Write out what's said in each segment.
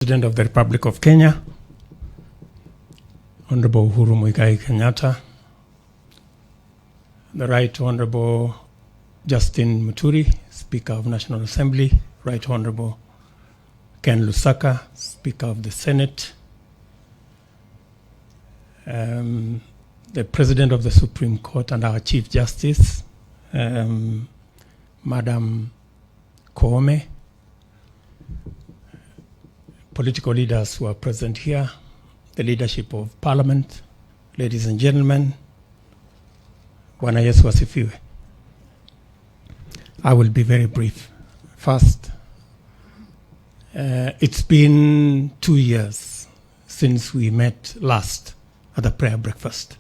President of the Republic of Kenya, Honorable Uhuru Muigai Kenyatta, the Right Honorable Justin Muturi, Speaker of National Assembly, Right Honorable Ken Lusaka, Speaker of the Senate, the President of the Supreme Court and our Chief Justice, Madam Koome, political leaders who are present here, the leadership of Parliament, ladies and gentlemen, Bwana Yesu asifiwe. I will be very brief. First, it's been 2 years since we met last at the prayer breakfast.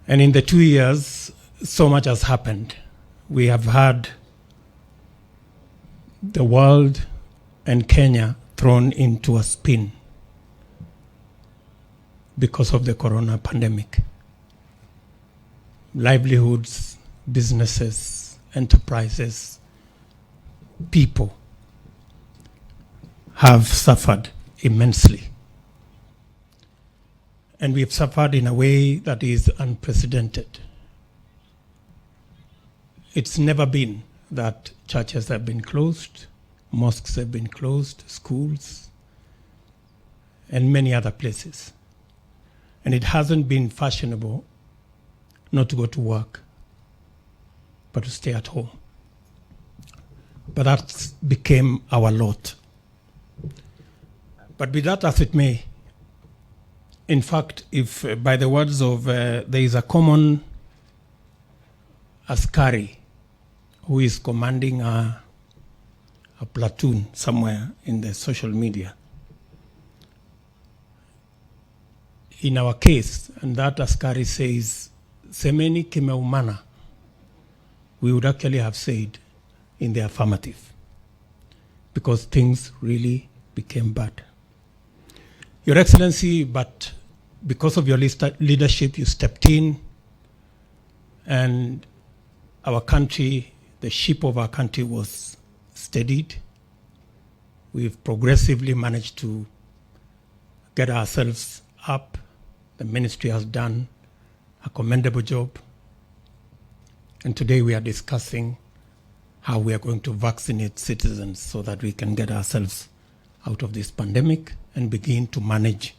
And in the 2 years, so much has happened. We have had the world and Kenya thrown into a spin because of the corona pandemic. Livelihoods, businesses, enterprises, people have suffered immensely. And we've suffered in a way that is unprecedented. It's never been that churches have been closed, mosques have been closed, schools, and many other places. And it hasn't been fashionable not to go to work, but to stay at home. But that became our lot. But be that as it may, in fact, if by the words of, there is a common askari who is commanding a platoon somewhere in the social media. In our case, and that askari says, semeni kimeumana, we would actually have said in the affirmative, because things really became bad. Your Excellency, but because of your leadership, you stepped in, and our country, the ship of our country was steadied. We've progressively managed to get ourselves up. The ministry has done a commendable job. And today we are discussing how we are going to vaccinate citizens so that we can get ourselves out of this pandemic and begin to manage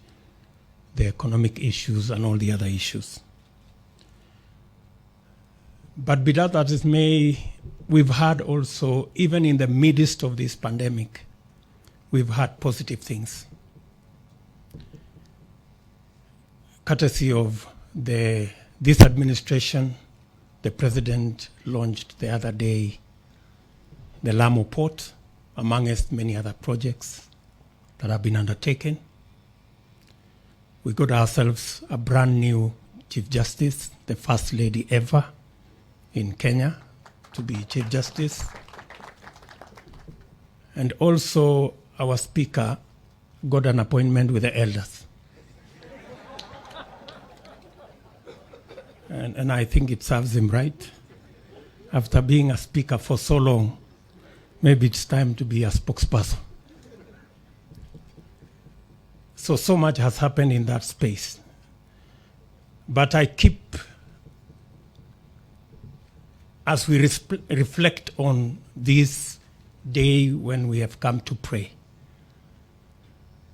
the economic issues and all the other issues. But be that as it may, we've had also, even in the midst of this pandemic, we've had positive things. Courtesy of this administration, the President launched the other day the Lamu Port, amongst many other projects that have been undertaken. We got ourselves a brand new Chief Justice, the first lady ever in Kenya to be Chief Justice. And also our Speaker got an appointment with the elders. And I think it serves him right. After being a speaker for so long, maybe it's time to be a spokesperson. So much has happened in that space. But I keep, as we reflect on this day when we have come to pray,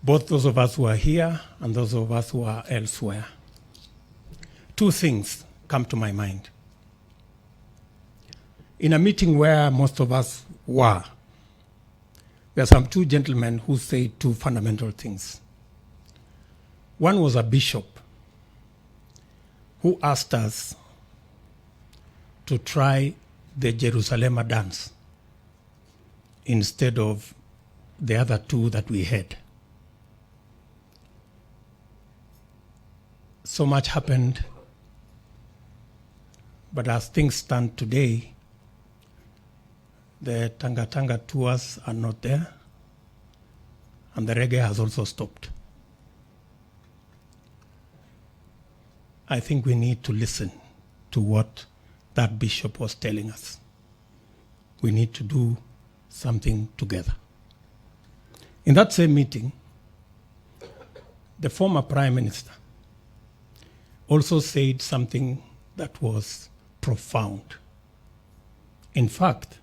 both those of us who are here and those of us who are elsewhere, two things come to my mind. In a meeting where most of us were, there are some two gentlemen who say two fundamental things. One was a bishop who asked us to try the Jerusalem dance instead of the other two that we had. So much happened, but as things stand today, the Tanga Tanga tours are not there, and the reggae has also stopped. I think we need to listen to what that bishop was telling us. We need to do something together. In that same meeting, the former Prime Minister also said something that was profound. In fact,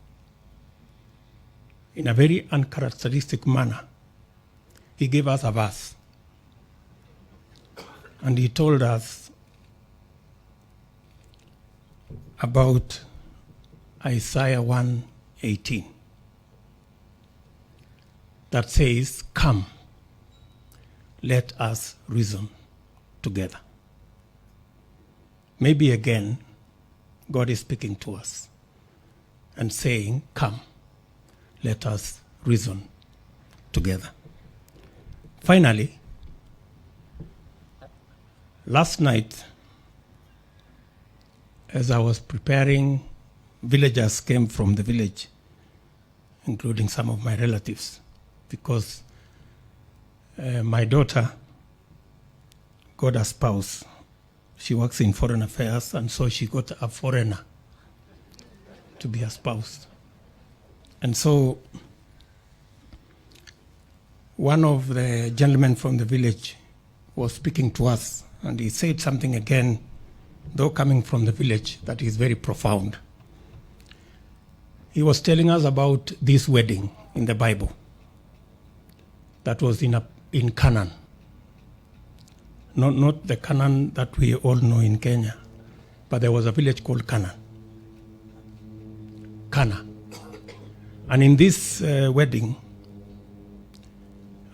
in a very uncharacteristic manner, he gave us a verse. And he told us about Isaiah 1:18 that says, "Come, let us reason together." Maybe again, God is speaking to us and saying, "Come, let us reason together." Finally, last night, as I was preparing, villagers came from the village, including some of my relatives, because my daughter got a spouse. She works in foreign affairs, and so she got a foreigner to be her spouse. And so one of the gentlemen from the village was speaking to us, and he said something again, though coming from the village, that is very profound. He was telling us about this wedding in the Bible that was in Canaan. Not the Canaan that we all know in Kenya, but there was a village called Cana. And in this wedding,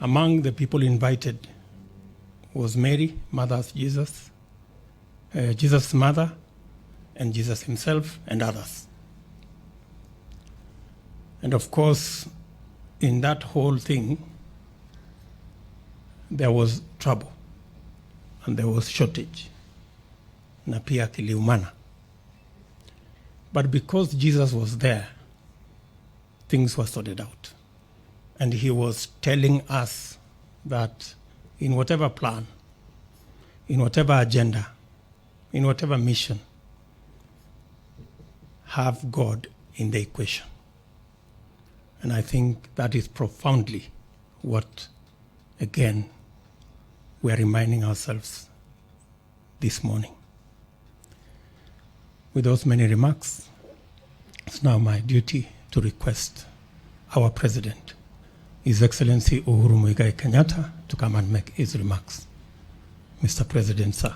among the people invited was Mary, mother of Jesus, Jesus' mother, and Jesus himself, and others. And of course, in that whole thing, there was trouble, and there was shortage, na pia kiliumana. But because Jesus was there, things were sorted out. And he was telling us that in whatever plan, in whatever agenda, in whatever mission, have God in the equation. And I think that is profoundly what, again, we are reminding ourselves this morning. With those many remarks, it's now my duty to request our President, His Excellency Uhuru Muigai Kenyatta, to come and make his remarks. Mr. President, sir.